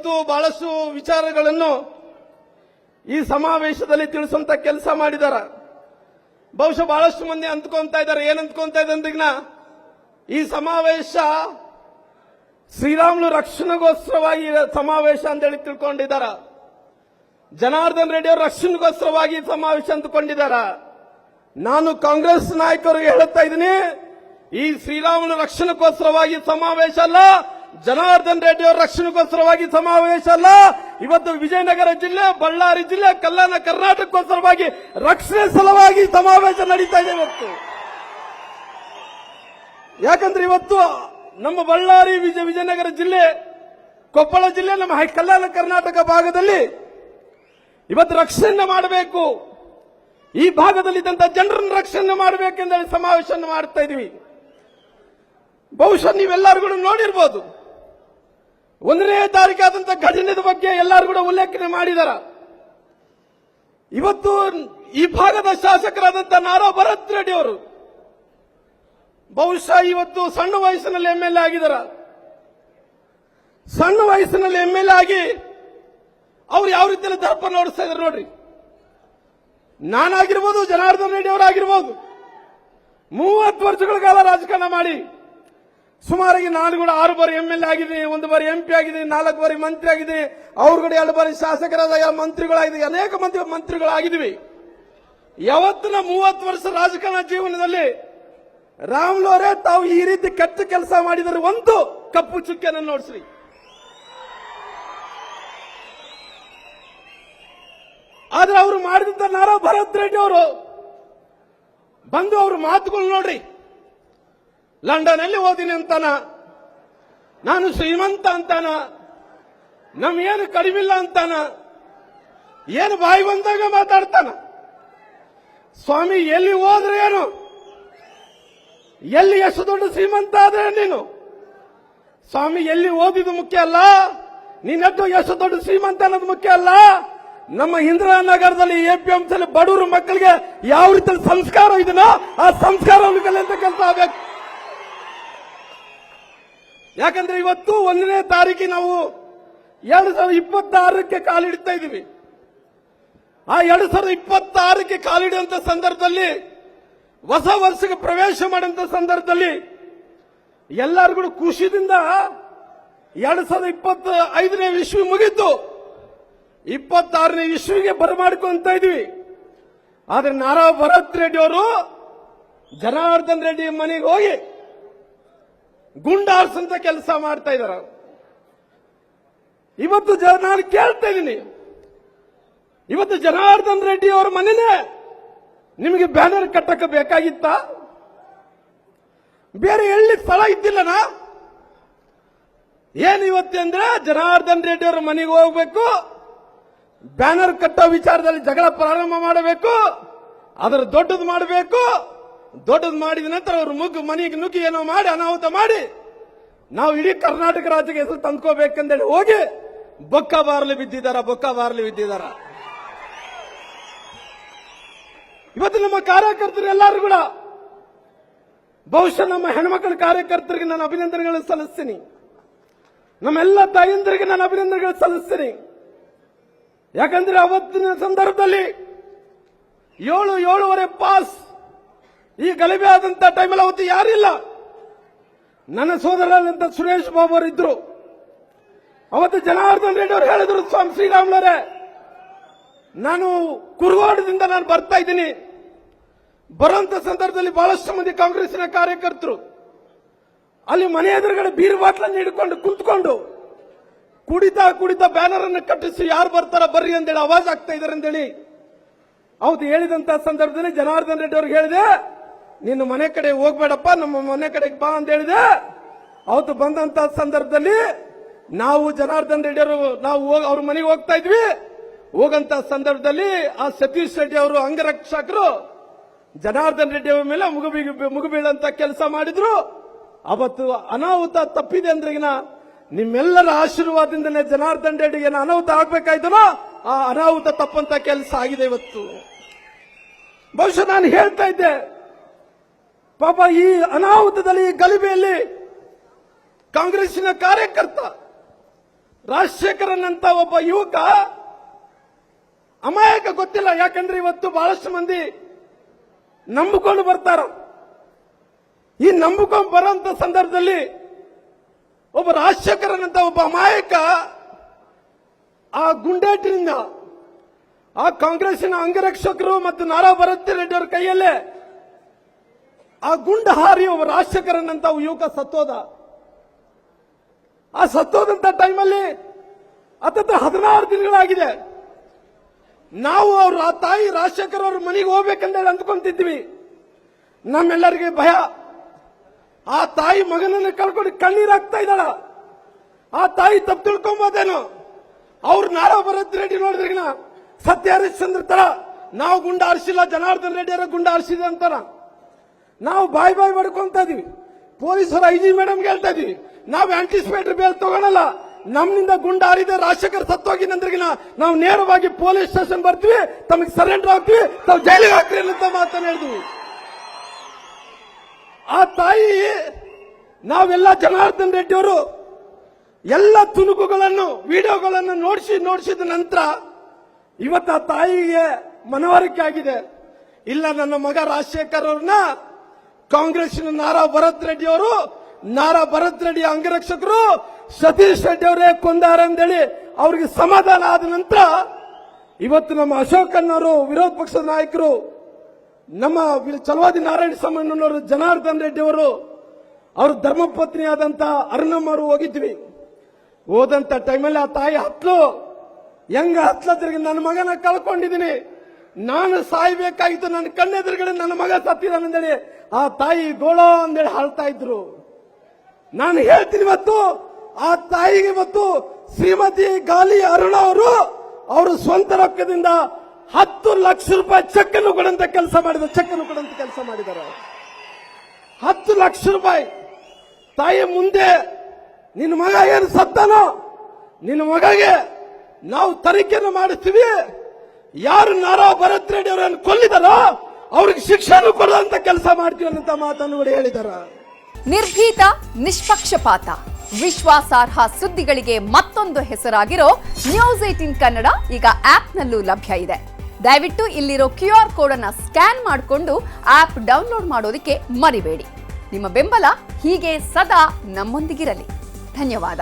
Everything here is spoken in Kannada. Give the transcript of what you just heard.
ಇವತ್ತು ಬಹಳಷ್ಟು ವಿಚಾರಗಳನ್ನು ಈ ಸಮಾವೇಶದಲ್ಲಿ ತಿಳಿಸುವಂತ ಕೆಲಸ ಮಾಡಿದ್ದಾರೆ. ಬಹುಶಃ ಬಹಳಷ್ಟು ಮಂದಿ ಅಂದ್ಕೊಂತ ಇದ್ದಾರೆ, ಏನ್ ಅಂದ್ಕೊಂತ ಇದ್ದಾರೆ, ಈ ಸಮಾವೇಶ ಶ್ರೀರಾಮುಲು ರಕ್ಷಣೆಗೋಸ್ಕರವಾಗಿ ಸಮಾವೇಶ ಅಂತ ಹೇಳಿ ತಿಳ್ಕೊಂಡಿದ್ದಾರೆ. ಜನಾರ್ದನ್ ರೆಡ್ಡಿ ಅವರು ರಕ್ಷಣೆಗೋಸ್ಕರವಾಗಿ ಸಮಾವೇಶ ಅಂದುಕೊಂಡಿದ್ದಾರೆ. ನಾನು ಕಾಂಗ್ರೆಸ್ ನಾಯಕರಿಗೆ ಹೇಳುತ್ತಾ ಇದ್ದೀನಿ, ಈ ಶ್ರೀರಾಮುಲು ರಕ್ಷಣೆಗೋಸ್ಕರವಾಗಿ ಸಮಾವೇಶ ಅಲ್ಲ, ಜನಾರ್ದನ್ ರೆಡ್ಡಿ ಅವರ ರಕ್ಷಣೆಗೋಸ್ಕರವಾಗಿ ಸಮಾವೇಶ ಅಲ್ಲ. ಇವತ್ತು ವಿಜಯನಗರ ಜಿಲ್ಲೆ, ಬಳ್ಳಾರಿ ಜಿಲ್ಲೆ, ಕಲ್ಯಾಣ ಕರ್ನಾಟಕಕ್ಕೋಸ್ಕರವಾಗಿ ರಕ್ಷಣೆ ಸಲುವಾಗಿ ಸಮಾವೇಶ ನಡೀತಾ ಇದೆ ಇವತ್ತು. ಯಾಕಂದ್ರೆ ಇವತ್ತು ನಮ್ಮ ಬಳ್ಳಾರಿ ವಿಜಯನಗರ ಜಿಲ್ಲೆ, ಕೊಪ್ಪಳ ಜಿಲ್ಲೆ, ನಮ್ಮ ಕಲ್ಯಾಣ ಕರ್ನಾಟಕ ಭಾಗದಲ್ಲಿ ಇವತ್ತು ರಕ್ಷಣೆ ಮಾಡಬೇಕು, ಈ ಭಾಗದಲ್ಲಿದ್ದಂತ ಜನರನ್ನು ರಕ್ಷಣೆ ಮಾಡಬೇಕೆಂದೇಳಿ ಸಮಾವೇಶ ಮಾಡ್ತಾ ಇದೀವಿ. ಬಹುಶಃ ನೀವೆಲ್ಲರೂ ಕೂಡ ನೋಡಿರ್ಬೋದು, 1ನೇ ತಾರೀಕಾದಂತ ಘಟನೆಯ ಬಗ್ಗೆ ಎಲ್ಲರೂ ಕೂಡ ಉಲ್ಲೇಖನೆ ಮಾಡಿದಾರ. ಇವತ್ತು ಈ ಭಾಗದ ಶಾಸಕರಾದಂತ ನಾರಾ ಭರತ್ ರೆಡ್ಡಿ ಅವರು ಬಹುಶಃ ಇವತ್ತು ಸಣ್ಣ ವಯಸ್ಸಿನಲ್ಲಿ ಎಂಎಲ್ಎ ಆಗಿದಾರ. ಸಣ್ಣ ವಯಸ್ಸಿನಲ್ಲಿ ಎಂಎಲ್ಎ ಆಗಿ ಅವ್ರು ಯಾವ ರೀತಿಯಲ್ಲಿ ದರ್ಪ ನೋಡಿಸ್ತಾ ಇದ್ದಾರೆ ನೋಡ್ರಿ. ನಾನಾಗಿರ್ಬೋದು, ಜನಾರ್ದನ್ ರೆಡ್ಡಿ ಅವರಾಗಿರ್ಬೋದು, 30 ವರ್ಷಗಳ ಕಾಲ ರಾಜಕಾರಣ ಮಾಡಿ ಸುಮಾರಾಗಿ ನಾನು ಕೂಡ 6 ಬಾರಿ ಎಂಎಲ್ಎ ಆಗಿದ್ದೀನಿ, 1 ಬಾರಿ ಎಂಪಿ ಆಗಿದ್ದೀನಿ, 4 ಬಾರಿ ಮಂತ್ರಿ ಆಗಿದ್ದೀನಿ, ಅವ್ರು ಕೂಡ 2 ಬಾರಿ ಶಾಸಕರಾದ ಮಂತ್ರಿಗಳಾಗಿದ್ದೀವಿ, ಅನೇಕ ಮಂದಿ ಮಂತ್ರಿಗಳಾಗಿದ್ದೀವಿ. ಯಾವತ್ತಿನ 30 ವರ್ಷ ರಾಜಕಾರಣ ಜೀವನದಲ್ಲಿ ರಾಮುಲು ಅವರೇ ತಾವು ಈ ರೀತಿ ಕೆಟ್ಟ ಕೆಲಸ ಮಾಡಿದರೆ ಒಂದು ಕಪ್ಪು ಚುಕ್ಕೆಯನ್ನು ನೋಡಿಸ್ರಿ. ಆದ್ರೆ ಅವರು ಮಾಡಿದಂತ ನಾರಾ ಭರತ್ ರೆಡ್ಡಿ ಅವರು ಬಂದು ಅವ್ರ ಮಾತುಗಳು ನೋಡ್ರಿ. ಲಂಡನ್ ಅಲ್ಲಿ ಓದಿನಿ ಅಂತಾನ, ನಾನು ಶ್ರೀಮಂತ ಅಂತಾನ, ನಮ್ಗೇನು ಕಡಿಮಿಲ್ಲ ಅಂತಾನ, ಏನು ಬಾಯಿ ಬಂದಾಗ ಮಾತಾಡ್ತಾನ. ಸ್ವಾಮಿ ಎಲ್ಲಿ ಹೋದ್ರೆ ಏನು, ಎಲ್ಲಿ ಎಷ್ಟು ದೊಡ್ಡ ಶ್ರೀಮಂತ ಆದ್ರೆ ನೀನು, ಸ್ವಾಮಿ ಎಲ್ಲಿ ಓದಿದ್ದು ಮುಖ್ಯ ಅಲ್ಲ, ನೀನೆಟ್ಟು ಎಷ್ಟು ದೊಡ್ಡ ಶ್ರೀಮಂತ ಅನ್ನೋದು ಮುಖ್ಯ ಅಲ್ಲ. ನಮ್ಮ ಇಂದಿರಾನಗರದಲ್ಲಿ APMC ಬಡವರ ಮಕ್ಕಳಿಗೆ ಯಾವ ರೀತಿ ಸಂಸ್ಕಾರ ಇದೆಯೋ ಆ ಸಂಸ್ಕಾರವನ್ನು ಕಲಿಯುವಂತ ಕೆಲಸ ಆಗಬೇಕು. ಯಾಕಂದ್ರೆ ಇವತ್ತು 1ನೇ ತಾರೀಕಿಗೆ ನಾವು 2026ಕ್ಕೆ ಕಾಲಿಡ್ತಾ ಇದ್ದೀವಿ. ಆ 2026ಕ್ಕೆ ಕಾಲಿಡುವಂತ ಸಂದರ್ಭದಲ್ಲಿ, ಹೊಸ ವರ್ಷಕ್ಕೆ ಪ್ರವೇಶ ಮಾಡುವಂತ ಸಂದರ್ಭದಲ್ಲಿ ಎಲ್ಲರೂ ಕೂಡ ಖುಷಿಯಿಂದ 2025ನೇ ಇಸ್ವಿ ಮುಗಿತು, 26ನೇ ಇಸ್ವಿಗೆ ಬರಮಾಡ್ಕೊಂತ ಇದ್ವಿ. ಆದ್ರೆ ನಾರಾ ಭರತ್ ರೆಡ್ಡಿ ಅವರು ಜನಾರ್ದನ್ ರೆಡ್ಡಿ ಮನೆಗೆ ಹೋಗಿ ಗುಂಡಾರ್ಸಂತ ಕೆಲಸ ಮಾಡ್ತಾ ಇದ್ದಾರೆ. ಇವತ್ತು ನಾನು ಕೇಳ್ತಾ ಇದ್ದೀನಿ, ಇವತ್ತು ಜನಾರ್ದನ್ ರೆಡ್ಡಿ ಅವರ ಮನೆನೇ ನಿಮಗೆ ಬ್ಯಾನರ್ ಕಟ್ಟಕ್ಕೆ ಬೇಕಾಗಿತ್ತ? ಬೇರೆ ಎಲ್ಲಿ ಸ್ಥಳ ಇದ್ದಿಲ್ಲನಾ? ಏನು ಇವತ್ತಂದ್ರೆ ಜನಾರ್ದನ್ ರೆಡ್ಡಿ ಅವರ ಮನೆಗೆ ಹೋಗ್ಬೇಕು, ಬ್ಯಾನರ್ ಕಟ್ಟೋ ವಿಚಾರದಲ್ಲಿ ಜಗಳ ಪ್ರಾರಂಭ ಮಾಡಬೇಕು, ಅದರ ದೊಡ್ಡದು ಮಾಡಬೇಕು. ದೊಡ್ಡದು ಮಾಡಿದ ನಂತರ ಅವರು ಮನೆಗೆ ನುಗ್ಗಿ ಏನೋ ಮಾಡಿ ಅನಾಹುತ ಮಾಡಿ ನಾವು ಇಡೀ ಕರ್ನಾಟಕ ರಾಜ್ಯಕ್ಕೆ ಹೆಸರು ತಂದ್ಕೋಬೇಕಂದೇಳಿ ಹೋಗಿ ಬೊಕ್ಕ ಬಾರ್ಲಿ ಬಿದ್ದಿದ್ದಾರ. ಇವತ್ತು ನಮ್ಮ ಕಾರ್ಯಕರ್ತರು ಎಲ್ಲರೂ ಕೂಡ, ಬಹುಶಃ ನಮ್ಮ ಹೆಣ್ಮಕ್ಳ ಕಾರ್ಯಕರ್ತರಿಗೆ ನಾನು ಅಭಿನಂದನೆಗಳನ್ನು ಸಲ್ಲಿಸ್ತೀನಿ, ನಮ್ಮೆಲ್ಲ ತಾಯಂದರಿಗೆ ನಾನು ಅಭಿನಂದನೆಗಳನ್ನು ಸಲ್ಲಿಸ್ತೀನಿ. ಯಾಕಂದ್ರೆ ಅವತ್ತಿನ ಸಂದರ್ಭದಲ್ಲಿ 7-7.5 ಪಾಸ್ ಈ ಗಲಭೆ ಆದಂತ ಟೈಮಲ್ಲಿ ಅವತ್ತು ಯಾರಿಲ್ಲ. ನನ್ನ ಸೋದರರಂತ ಸುರೇಶ್ ಬಾಬು ಅವರು ಇದ್ರು. ಅವತ್ತು ಜನಾರ್ದನ್ ರೆಡ್ಡಿ ಅವರು ಹೇಳಿದ್ರು, ಸ್ವಾಮಿ ಶ್ರೀರಾಮುಲರೇ, ನಾನು ಕುರುಗೋಡದಿಂದ ನಾನು ಬರ್ತಾ ಇದ್ದೀನಿ. ಬರುವಂತ ಸಂದರ್ಭದಲ್ಲಿ ಬಹಳಷ್ಟು ಮಂದಿ ಕಾಂಗ್ರೆಸ್ಸಿನ ಕಾರ್ಯಕರ್ತರು ಅಲ್ಲಿ ಮನೆ ಎದುರುಗಡೆ ಬೀರ್ ಬಾಟ್ಲನ್ನು ಹಿಡ್ಕೊಂಡು ಕುಂತ್ಕೊಂಡು ಕುಡಿತಾ ಬ್ಯಾನರ್ ಅನ್ನು ಕಟ್ಟಿಸಿ ಯಾರು ಬರ್ತಾರ ಬರ್ರಿ ಅಂತೇಳಿ ಆವಾಜ್ ಆಗ್ತಾ ಇದಾರೆ ಅಂತೇಳಿ ಅವತ್ತು ಹೇಳಿದಂತ ಸಂದರ್ಭದಲ್ಲಿ ಜನಾರ್ದನ್ ರೆಡ್ಡಿ ಅವ್ರಿಗೆ ಹೇಳಿದೆ, ನಿನ್ನ ಮನೆ ಕಡೆ ಹೋಗ್ಬೇಡಪ್ಪ, ನಮ್ಮ ಮನೆ ಕಡೆಗೆ ಬಾ ಅಂತ ಹೇಳಿದೆ. ಅವತ್ತು ಬಂದಂತ ಸಂದರ್ಭದಲ್ಲಿ ನಾವು ಜನಾರ್ದನ್ ರೆಡ್ಡಿ ಅವರು ನಾವು ಅವ್ರ ಮನೆಗೆ ಹೋಗ್ತಾ ಇದ್ವಿ. ಹೋಗಂತ ಸಂದರ್ಭದಲ್ಲಿ ಆ ಸತೀಶ್ ರೆಡ್ಡಿ ಅವರು ಅಂಗರಕ್ಷಕರು ಜನಾರ್ದನ್ ರೆಡ್ಡಿ ಅವರ ಮೇಲೆ ಮುಗುಬೀಳಂತ ಕೆಲಸ ಮಾಡಿದ್ರು. ಅವತ್ತು ಅನಾಹುತ ತಪ್ಪಿದೆ ಅಂದ್ರೆಗಿನ ನಿಮ್ಮೆಲ್ಲರ ಆಶೀರ್ವಾದದಿಂದಲೇ ಜನಾರ್ದನ್ ರೆಡ್ಡಿಗೆ ಅನಾಹುತ ಆಗ್ಬೇಕಾಯ್ತನೋ ಆ ಅನಾಹುತ ತಪ್ಪಂತ ಕೆಲಸ ಆಗಿದೆ ಇವತ್ತು. ಬಹುಶಃ ನಾನು ಹೇಳ್ತಾ ಇದ್ದೆ, ಪಾಪ ಈ ಅನಾಹುತದಲ್ಲಿ, ಈ ಗಲಭೆಯಲ್ಲಿ ಕಾಂಗ್ರೆಸ್ಸಿನ ಕಾರ್ಯಕರ್ತ ರಾಜಶೇಖರನ್ ಅಂತ ಒಬ್ಬ ಯುವಕ ಅಮಾಯಕ ಗೊತ್ತಿಲ್ಲ. ಯಾಕಂದ್ರೆ ಇವತ್ತು ಬಹಳಷ್ಟು ಮಂದಿ ನಂಬಿಕೊಂಡು ಬರ್ತಾರ. ಈ ನಂಬಿಕೊಂಡು ಬರೋಂತ ಸಂದರ್ಭದಲ್ಲಿ ಒಬ್ಬ ರಾಜಶೇಖರನ್ ಅಂತ ಒಬ್ಬ ಅಮಾಯಕ ಆ ಗುಂಡೇಟಿನಿಂದ ಆ ಕಾಂಗ್ರೆಸ್ಸಿನ ಅಂಗರಕ್ಷಕರು ಮತ್ತು ನಾರಾ ಭರತ್ ರೆಡ್ಡಿ ಅವರ ಕೈಯಲ್ಲೇ ಆ ಗುಂಡು ಹಾರಿ ಒಬ್ಬ ರಾಜಶೇಖರನ್ ಅಂತ ಯುವಕ ಸತ್ತೋದ. ಆ ಸತ್ತೋದಂತ ಟೈಮಲ್ಲಿ ಹತ್ತತ್ರ 16 ದಿನಗಳಾಗಿದೆ. ನಾವು ಅವ್ರ ಆ ತಾಯಿ ರಾಜಶೇಖರ್ ಅವ್ರ ಮನೆಗೆ ಹೋಗ್ಬೇಕಂದೇಳಿ ಅಂದ್ಕೊಂತಿದ್ವಿ. ನಮ್ಮೆಲ್ಲರಿಗೆ ಭಯ. ಆ ತಾಯಿ ಮಗನನ್ನು ಕಳ್ಕೊಂಡು ಕಣ್ಣೀರಾಗ್ತಾ ಇದ್ದಾಳ. ಆ ತಾಯಿ ತಪ್ಪು ತಿಳ್ಕೊಂಬೋದೇನು. ಅವ್ರು ನಾರಾ ಭರತ್ ರೆಡ್ಡಿ ನೋಡಿದ್ರಿಗಿನ ಸತ್ಯ ಹರಿಶ್ಚಂದ್ರ ತರ ನಾವು ಗುಂಡ ಆರಿಸಿಲ್ಲ, ಜನಾರ್ದನ್ ರೆಡ್ಡಿ ಅವರ ಗುಂಡ ಆರಿಸಿದ ಅಂತಾರ. ನಾವು ಬಾಯ್ ಮಾಡ್ಕೊಂತ ಇದೀವಿ. ಪೊಲೀಸರು IG ಮೇಡಮ್ಗೆ ಹೇಳ್ತಾ ಇದೀವಿ, ನಾವು ಆಂಟಿಸಿಪೇಟರಿ ಬೇಲ್ ತಗೊಳಲ್ಲ. ನಮ್ಮಿಂದ ಗುಂಡ ಹಾರಿದ ರಾಜಶೇಖರ್ ಸತ್ತೋಗಿನಂದ್ರಿಗಿನ ನಾವು ನೇರವಾಗಿ ಪೊಲೀಸ್ ಸ್ಟೇಷನ್ ಬರ್ತೀವಿ, ತಮಗೆ ಸರೆಂಡರ್ ಆಗ್ತೀವಿ, ತಾವು ಜೈಲಿಗೆ ಹಾಕ್ರಿ ಅಂತ ಮಾತನ್ನು ಹೇಳಿದ್ವಿ. ಆ ತಾಯಿ ನಾವೆಲ್ಲ ಜನಾರ್ದನ್ ರೆಡ್ಡಿ ಅವರು ಎಲ್ಲ ತುಣುಕುಗಳನ್ನು ವಿಡಿಯೋಗಳನ್ನು ನೋಡಿಸಿದ ನಂತರ ಇವತ್ತು ಆ ತಾಯಿಗೆ ಮನವರಿಕೆ ಆಗಿದೆ. ಇಲ್ಲ, ನನ್ನ ಮಗ ರಾಜಶೇಖರ್ ಅವ್ರನ್ನ ಕಾಂಗ್ರೆಸ್ನ ನಾರಾ ಭರತ್ ರೆಡ್ಡಿ ಅವರು, ನಾರಾ ಭರತ್ ರೆಡ್ಡಿ ಅಂಗರಕ್ಷಕರು ಸತೀಶ್ ರೆಡ್ಡಿ ಅವರೇ ಕೊಂದಾರಂದೇಳಿ ಅವ್ರಿಗೆ ಸಮಾಧಾನ ಆದ ನಂತರ ಇವತ್ತು ನಮ್ಮ ಅಶೋಕಣ್ಣವರು, ವಿರೋಧ ಪಕ್ಷದ ನಾಯಕರು, ನಮ್ಮ ಚಲವಾದಿ ನಾರಾಯಣ ಸ್ವಾಮಣ್ಣನವರು, ಜನಾರ್ದನ್ ರೆಡ್ಡಿ ಅವರು, ಅವ್ರ ಧರ್ಮಪತ್ನಿ ಆದಂತ ಅರುಣಮ್ಮ ಅವರು ಹೋಗಿದ್ವಿ. ಹೋದಂತ ಟೈಮಲ್ಲಿ ಆ ತಾಯಿ ಹತ್ಲದ್ರಿಗೆ ನನ್ನ ಮಗನ ಕಳ್ಕೊಂಡಿದ್ದೀನಿ, ನಾನು ಸಾಯ್ಬೇಕಾಗಿತ್ತು, ನನ್ನ ಕಣ್ಣೆದುರುಗಡೆ ನನ್ನ ಮಗ ಸತ್ತಿದ್ದಾನಂದೇಳಿ ಆ ತಾಯಿ ಗೋಳೋ ಅಂದೇಳಿ ಹಾಳ್ತಾ ಇದ್ರು. ನಾನು ಹೇಳ್ತೀನಿ, ಇವತ್ತು ಆ ತಾಯಿಗೆ ಇವತ್ತು ಶ್ರೀಮತಿ ಗಾಲಿ ಅರುಣ ಅವರು ಸ್ವಂತ ರೊಕ್ಕದಿಂದ 10 ಲಕ್ಷ ರೂಪಾಯಿ ಚೆಕ್ ಅನ್ನು ಕೊಡಂತ ಕೆಲಸ ಮಾಡಿದ್ದಾರೆ. 10 ಲಕ್ಷ ರೂಪಾಯಿ. ತಾಯಿ ಮುಂದೆ ನಿನ್ನ ಮಗ ಏನು ಸತ್ತಾನೋ, ನಿನ್ನ ಮಗಗೆ ನಾವು ತನಿಖೆಯನ್ನು ಮಾಡಿಸ್ತೀವಿ, ಯಾರು ನಾರಾ ಭರತ್ ರೆಡ್ಡಿ ಅವರನ್ನು ಕೊಲ್ಲಿದಾರೋ ಅವ್ರಿಗೆ ಶಿಕ್ಷೆಯನ್ನು ಕೊಡುವಂತ ಕೆಲಸ ಮಾಡ್ತೀವಿ ಅಂತ ಮಾತನ್ನು ಕೂಡ ಹೇಳಿದಾರ. ನಿರ್ಭೀತ, ನಿಷ್ಪಕ್ಷಪಾತ, ವಿಶ್ವಾಸಾರ್ಹ ಸುದ್ದಿಗಳಿಗೆ ಮತ್ತೊಂದು ಹೆಸರಾಗಿರೋ ನ್ಯೂಸ್ 18 ಕನ್ನಡ ಈಗ ಆಪ್ನಲ್ಲೂ ಲಭ್ಯ ಇದೆ. ದಯವಿಟ್ಟು ಇಲ್ಲಿರೋ QR ಕೋಡ್ ಅನ್ನ ಸ್ಕ್ಯಾನ್ ಮಾಡಿಕೊಂಡು ಆಪ್ ಡೌನ್ಲೋಡ್ ಮಾಡೋದಕ್ಕೆ ಮರಿಬೇಡಿ. ನಿಮ್ಮ ಬೆಂಬಲ ಹೀಗೆ ಸದಾ ನಮ್ಮೊಂದಿಗಿರಲಿ. ಧನ್ಯವಾದ.